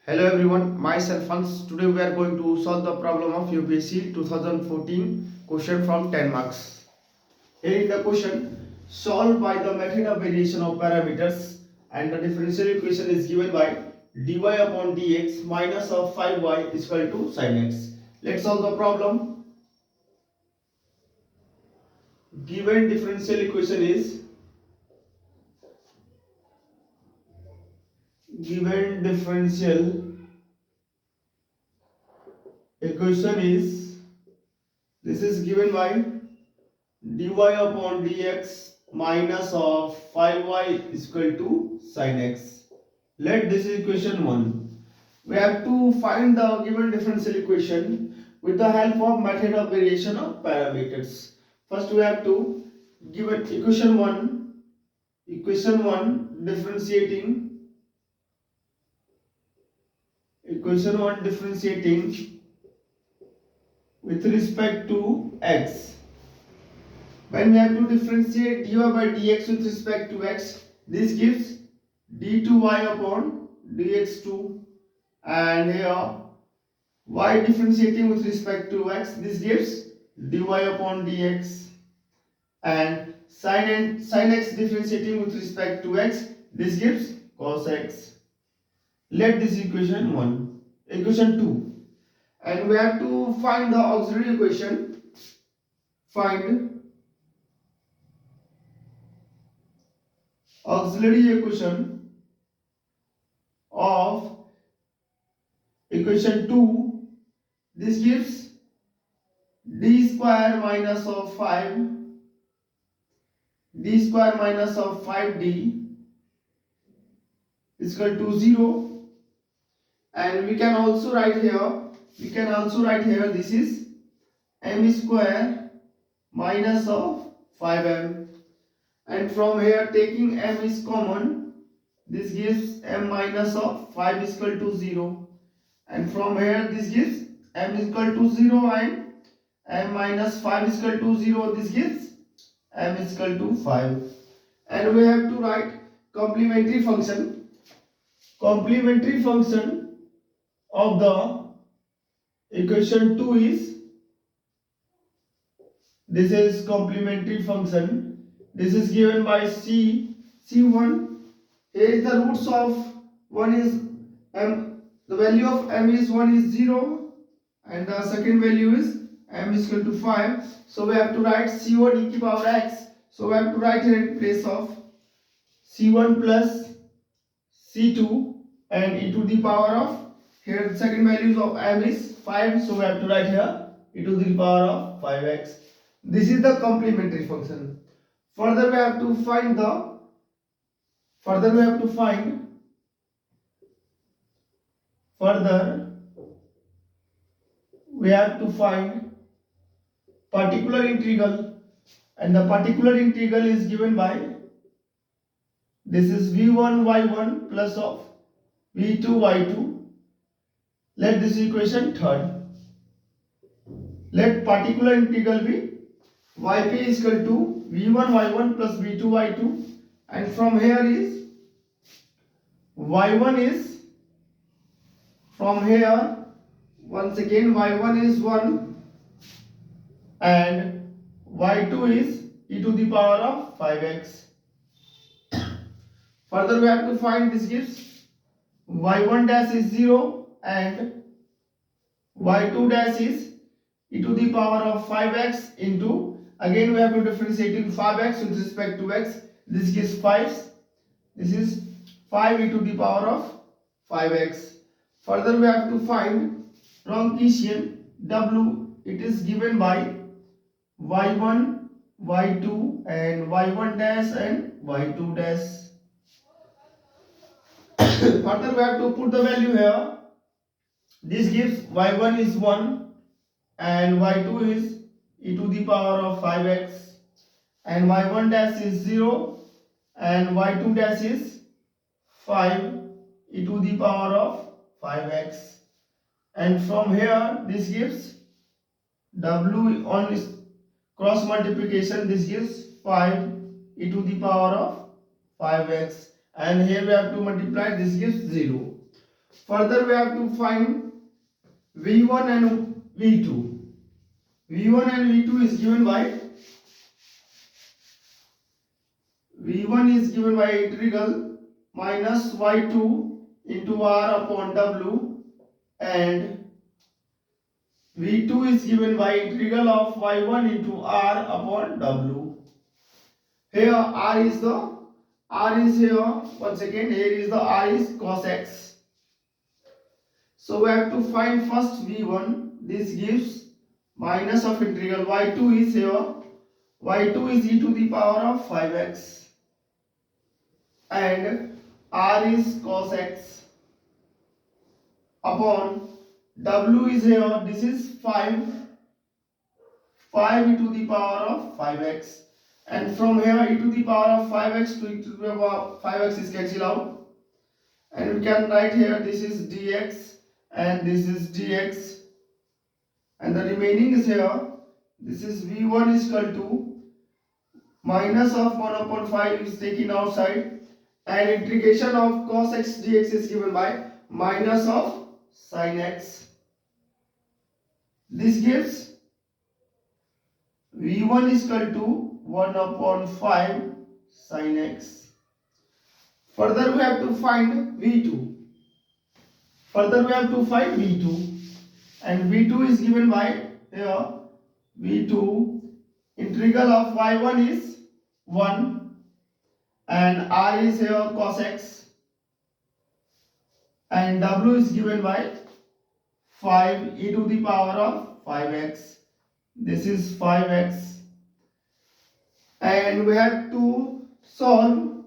Hello everyone, myself Hans. Today we are going to solve the problem of UPSC 2014 question from 10 marks. Here is the question, solved by the method of variation of parameters, and the differential equation is given by dy upon dx minus of 5y is equal to sin x. Let's solve the problem. Given differential equation is this is given by dy upon dx minus of 5y is equal to sin x. Let this is equation 1. We have to find the given differential equation with the help of method of variation of parameters. First we have to give it equation 1 differentiating with respect to x. When we have to differentiate dy by dx with respect to x, this gives d2y upon dx2, and here y differentiating with respect to x, this gives dy upon dx, and sin x differentiating with respect to x, this gives cos x. Let this equation 2, and we have to find the auxiliary equation. Find auxiliary equation of equation 2. This gives d square minus of 5d is equal to 0, and we can also write here this is m square minus of 5m, and from here taking m is common, this gives m minus of 5 is equal to 0, and from here this gives m is equal to 0 and m minus 5 is equal to 0, this gives m is equal to 5, and we have to write complementary function of the equation 2 is, this is complementary function, this is given by c1. Here is the roots of 1 is m, the value of m is 1 is 0, and the second value is m is equal to 5. So we have to write c1 e to the power x. So we have to write here in place of c1 plus c2 and e to the power of, here the second values of m is 5, so we have to write here e to the power of 5x. This is the complementary function. Further we have to find particular integral, and the particular integral is given by, this is v1 y1 plus of v2 y2. Let this equation third. Let particular integral be yp is equal to v1 y1 plus v2 y2, and from here is y1 is, from here once again y1 is 1 and y2 is e to the power of 5x. Further we have to find, this gives y1 dash is 0 and y2 dash is e to the power of 5x into, again we have to differentiate in 5x with respect to x, this gives 5, this is 5 e to the power of 5x. Further we have to find Rankisian w, it is given by y1 y2 and y1 dash and y2 dash. Further we have to put the value here. This gives y1 is 1 and y2 is e to the power of 5x, and y1 dash is 0 and y2 dash is 5 e to the power of 5x, and from here this gives w on cross multiplication, this gives 5 e to the power of 5x, and here we have to multiply, this gives 0. Further we have to find v1 and v2. v1 and v2 is given by integral minus y2 into r upon w, and v2 is given by integral of y1 into r upon w. Here r is here, once again here is the r is cos x. So we have to find first v1. This gives minus of integral y2 is here. y2 is e to the power of 5x, and r is cos x upon w is here. This is 5 e to the power of 5x, and from here e to the power of 5x to e to the power of 5x is cancelled out, and we can write here this is dx and this is dx, and the remaining is here. This is v1 is equal to minus of 1 upon 5 is taken outside, and integration of cos x dx is given by minus of sin x. This gives v1 is equal to 1 upon 5 sin x. Further we have to find v2. And v2 is given by here v2 integral of y1 is 1, and r is here cos x, and w is given by 5 e to the power of 5x. This is 5x, and we have to solve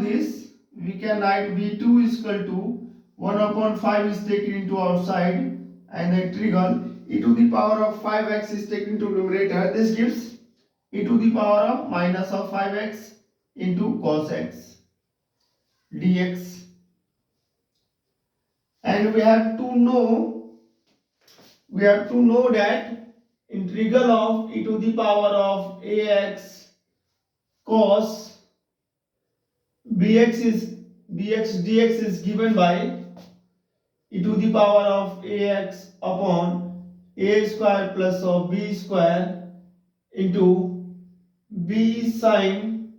this. We can write v2 is equal to 1 upon 5 is taken into outside, and the integral e to the power of 5x is taken to numerator. This gives e to the power of minus of 5x into cos x dx. And we have to know that integral of e to the power of ax cos bx dx is given by e to the power of ax upon a square plus of b square into b sin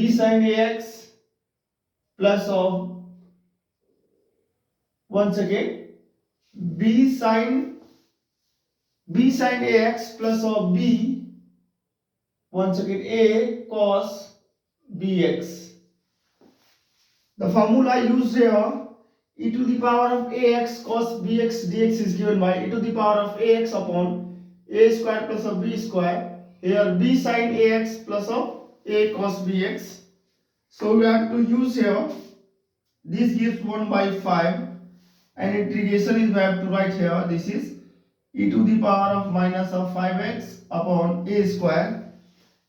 ax plus of, once again, b sin ax plus of b, once again a cos bx. The formula used here, e to the power of ax cos bx dx is given by e to the power of ax upon a square plus of b square. Here b sin ax plus of a cos bx. So we have to use here. This gives 1 by 5, and integration is we have to write here. This is e to the power of minus of 5x upon a square.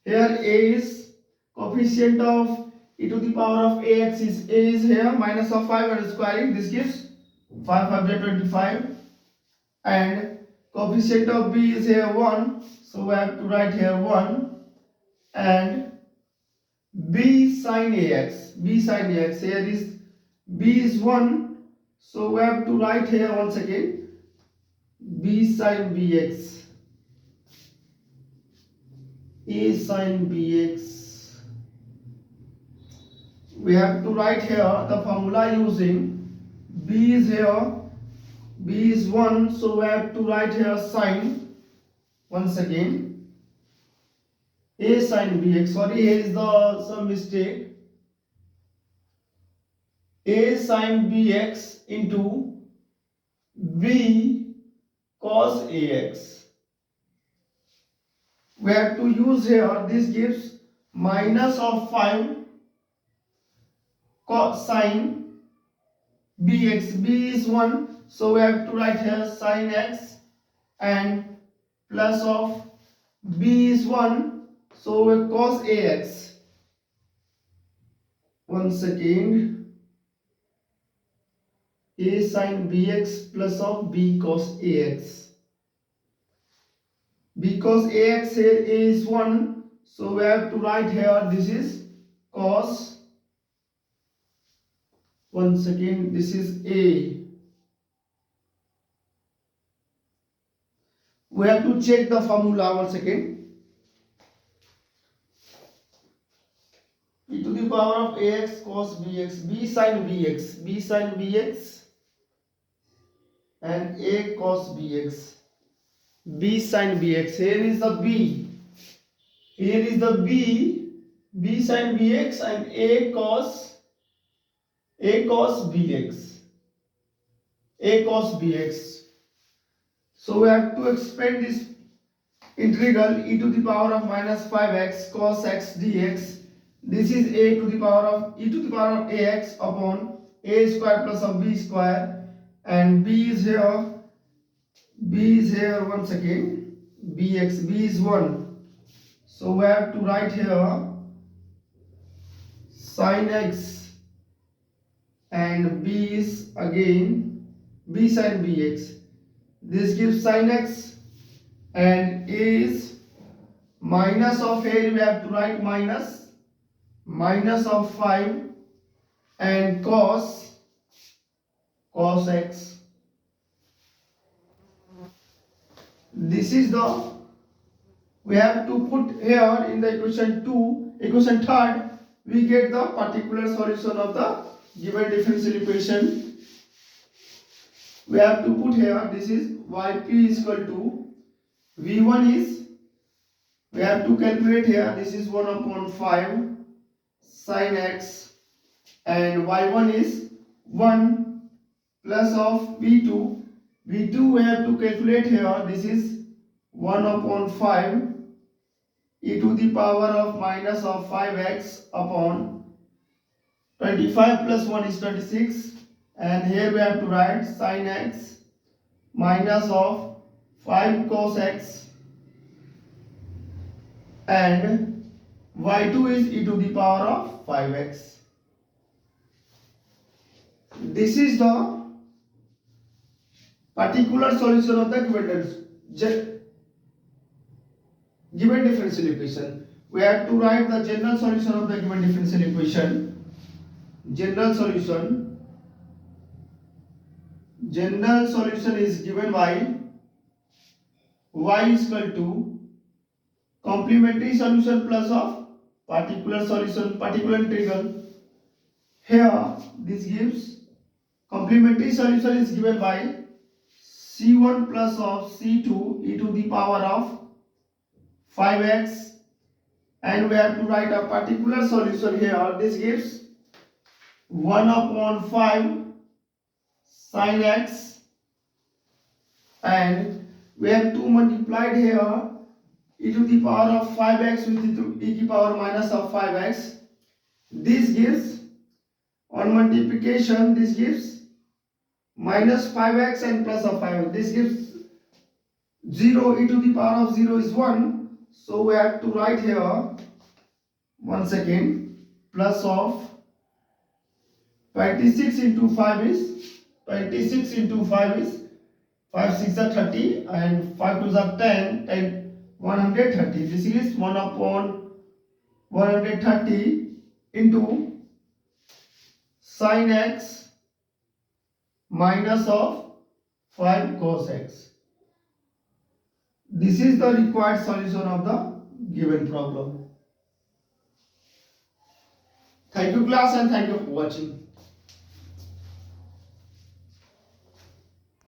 Here a is coefficient of e to the power of ax is a is here, minus of 5 and squaring. This gives 5 5 25, and coefficient of b is here 1, so we have to write here 1, and b sin ax here is b is 1, so we have to write here once again b sin bx, a sin bx. We have to write here the formula using b is here, b is 1, so we have to write here sin, once again a sin bx. Sorry, here is some mistake. A sin bx into b cos ax. We have to use here, this gives minus of 5 cos sin bx. B is 1, so we have to write here sin x, and plus of b is 1, so we cos ax. Once again, a sin bx plus of b cos ax. Because ax here is 1, so we have to write here this is cos One second, this is A. We have to check the formula. One second. E to the power of ax cos bx, b sin bx, b sin bx, and a cos bx, b sin bx. Here is the b. Here is the b sin bx, and a cos bx, a cos bx. So we have to expand this integral e to the power of minus 5x cos x dx. This is a to the power of e to the power of ax upon a square plus of b square, and b is here. B is here. One second. Bx, b is 1. So we have to write here sin x, and b is again b sin bx. This gives sin x, and a is minus of, here we have to write minus of 5, and cos x. This is the, we have to put here in the equation 2, equation 3rd, we get the particular solution of the given differential equation. We have to put here, this is yp is equal to, v1 is, we have to calculate here, this is 1 upon 5 sin x, and y1 is 1 plus of v2. v2 we have to calculate here, this is 1 upon 5 e to the power of minus of 5x upon 25 plus 1 is 26, and here we have to write sin x minus of 5 cos x, and y2 is e to the power of 5x. This is the particular solution of the given differential equation. We have to write the general solution of the given differential equation. General solution is given by y is equal to complementary solution plus of particular solution, particular integral. Here this gives complementary solution is given by c1 plus of c2 e to the power of 5x, and we have to write a particular solution here. This gives 1 upon 5 sin x, and we have to multiply here e to the power of 5x with e to the power minus of 5x. This gives, on multiplication, this gives minus 5x and plus of 5x. This gives 0, e to the power of 0 is 1. So we have to write here, one second, plus of 26 into 5 is 5 6 are 30, and 5 2 are 10, and 130. This is 1 upon 130 into sin x minus of 5 cos x. This is the required solution of the given problem. Thank you class, and thank you for watching.